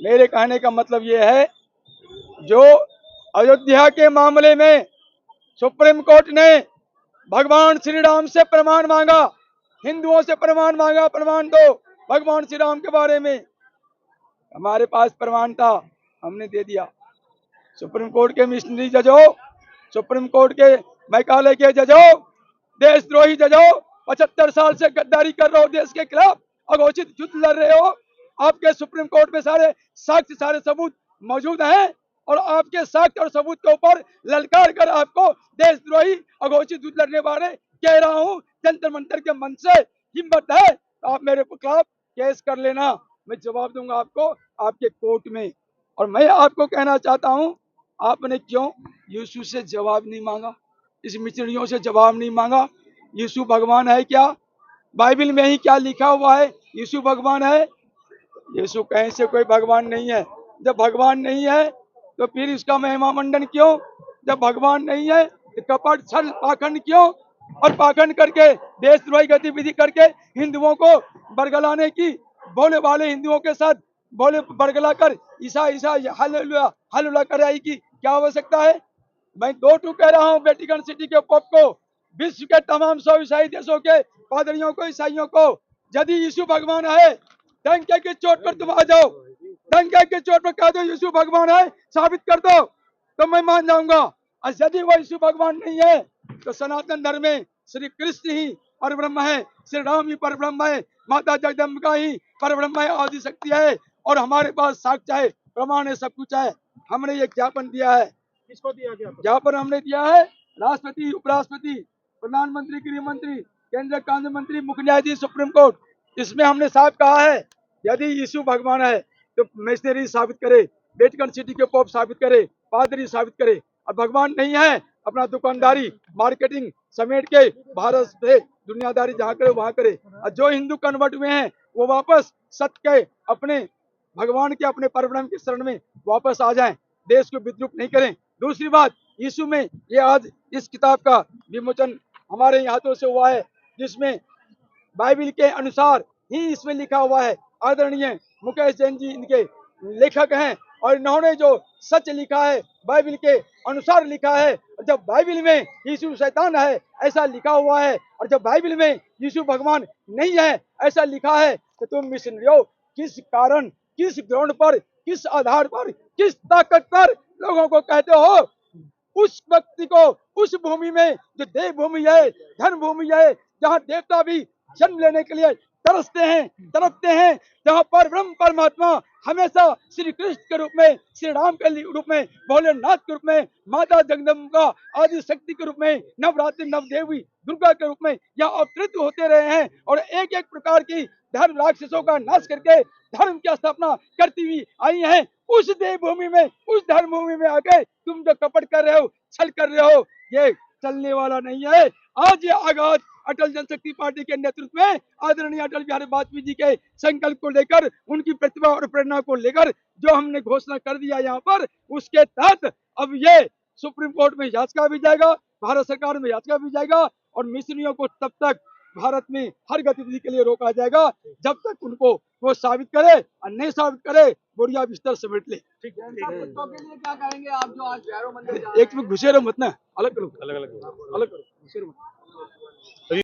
मेरे कहने का मतलब ये है, जो अयोध्या के मामले में सुप्रीम कोर्ट ने भगवान श्री राम से प्रमाण मांगा, हिंदुओं से प्रमाण मांगा, प्रमाण दो भगवान श्री राम के बारे में। हमारे पास प्रमाण था, हमने दे दिया। सुप्रीम कोर्ट के मिशनरी जजों, सुप्रीम कोर्ट के मैकाले के जजों, देशद्रोही जजों, 75 साल से गद्दारी कर रहे हो, देश के खिलाफ अघोषित युद्ध लड़ रहे हो। आपके सुप्रीम कोर्ट में सारे साक्ष्य, सारे सबूत मौजूद हैं और आपके साक्ष्य और सबूत के ऊपर ललकार कर आपको देशद्रोही अघोषित युद्ध लड़ने वाले कह रहा हूं। जंतर मंतर के मन से हिम्मत है तो आप मेरे खिलाफ केस कर लेना, मैं जवाब दूंगा आपको आपके कोर्ट में। और मैं आपको कहना चाहता हूं, आपने क्यों यीशु से जवाब नहीं मांगा, इस मिशनरियों से जवाब नहीं मांगा? यीशु भगवान है क्या? बाइबल में ही क्या लिखा हुआ है? यीशु भगवान है? यीशु कहीं से कोई भगवान नहीं है। जब भगवान नहीं है तो फिर इसका महिमा मंडन क्यों? जब भगवान नहीं है तो कपट, छल, पाखंड क्यों? और पाखंड करके, देशद्रोही गतिविधि करके हिंदुओं को बरगलाने की, भोले वाले हिंदुओं के साथ भोले बरगला कर ईसा ईसा हालेलुया हालेलुया कराई की क्या आवश्यकता है? मैं दो टू कह रहा हूँ वेटिकन सिटी के पोप को, विश्व के तमाम 100 ईसाई देशों के पादरियों को, ईसाइयों को, यदि यीशु भगवान है, डंके की चोट पर तुम आ जाओ, डंके की चोट पर कह दो यीशु भगवान है, साबित कर दो, तो मैं मान जाऊंगा। और यदि वह यीशु भगवान नहीं है तो सनातन धर्म में श्री कृष्ण ही परब्रह्म है, श्री राम ही परब्रह्म है, माता जगदम्बिका ही परब्रह्म है, आदि शक्ति है। और हमारे पास साक्ष्य है, प्रमाण है, सब कुछ है। हमने ये ज्ञापन दिया है। किसको दिया गया? ज्ञापन हमने दिया है राष्ट्रपति, उपराष्ट्रपति, प्रधानमंत्री, गृह मंत्री, केंद्रीय कानून मंत्री, मुख्य न्यायाधीश, सुप्रीम कोर्ट। इसमें हमने साफ कहा है, यदि यीशु भगवान है तो मिशनरी साबित करे, वेटिकन सिटी के पोप साबित करे, पादरी साबित करे। और भगवान नहीं है, अपना दुकानदारी, मार्केटिंग समेट के भारत से दुनियादारी जहाँ करे वहां करे। और जो हिंदू कन्वर्ट हुए हैं वो वापस सत्य के, अपने भगवान के, अपने परब्रह्म के शरण में वापस आ जाएं, देश को विद्रूप नहीं करें। दूसरी बात, यीशु में ये आज इस किताब का विमोचन हमारे हाथों से हुआ है, जिसमें बाइबल के अनुसार ही इसमें लिखा हुआ है। आदरणीय मुकेश जैन जी इनके लेखक हैं और इन्होंने जो सच लिखा है बाइबल के अनुसार लिखा है। और जब बाइबल में यीशु शैतान है ऐसा लिखा हुआ है, और जब बाइबल में यीशु भगवान नहीं है ऐसा लिखा है, तो तुम मिशनरियों किस कारण, किस ग्राउंड पर, किस आधार पर, किस ताकत पर लोगों को कहते हो उस व्यक्ति को, उस भूमि में जो देव भूमि है, धर्म भूमि है, जहाँ देवता भी जन्म लेने के लिए तरसते हैं, तड़पते हैं, जहाँ पर ब्रह्म परमात्मा हमेशा श्री कृष्ण के रूप में, श्री राम के रूप में, भोलेनाथ के रूप में, माता जगदम्बिका आदि शक्ति के रूप में, नवरात्रि नवदेवी दुर्गा के रूप में यहाँ अवतरित होते रहे हैं। और एक एक प्रकार की धर्म राक्षसों का नाश करके धर्म की स्थापना करती हुई आई है। उस देव भूमि में, उस धर्म भूमि में आके तुम जो कपट कर रहे हो, छल कर रहे हो, ये चलने वाला नहीं है। आज ये आगाज अटल जनशक्ति पार्टी के नेतृत्व में आदरणीय अटल बिहारी वाजपेयी जी के संकल्प को लेकर, उनकी प्रतिभा और प्रेरणा को लेकर जो हमने घोषणा कर दिया यहाँ पर, उसके तहत अब ये सुप्रीम कोर्ट में याचिका भी जाएगा, भारत सरकार में याचिका भी जाएगा, और मिशनरियों को तब तक भारत में हर गतिविधि के लिए रोका जाएगा जब तक उनको वो साबित करे, और नहीं साबित करे बोरिया बिस्तर समेट ले। ठीक है। कुत्तों के लिए क्या कहेंगे आप जो आज भैरव मंदिर जा रहे हैं? एक में घुसे रहो मत ना, अलग करो, अलग अलग अलग करो, घुसे रहो मत।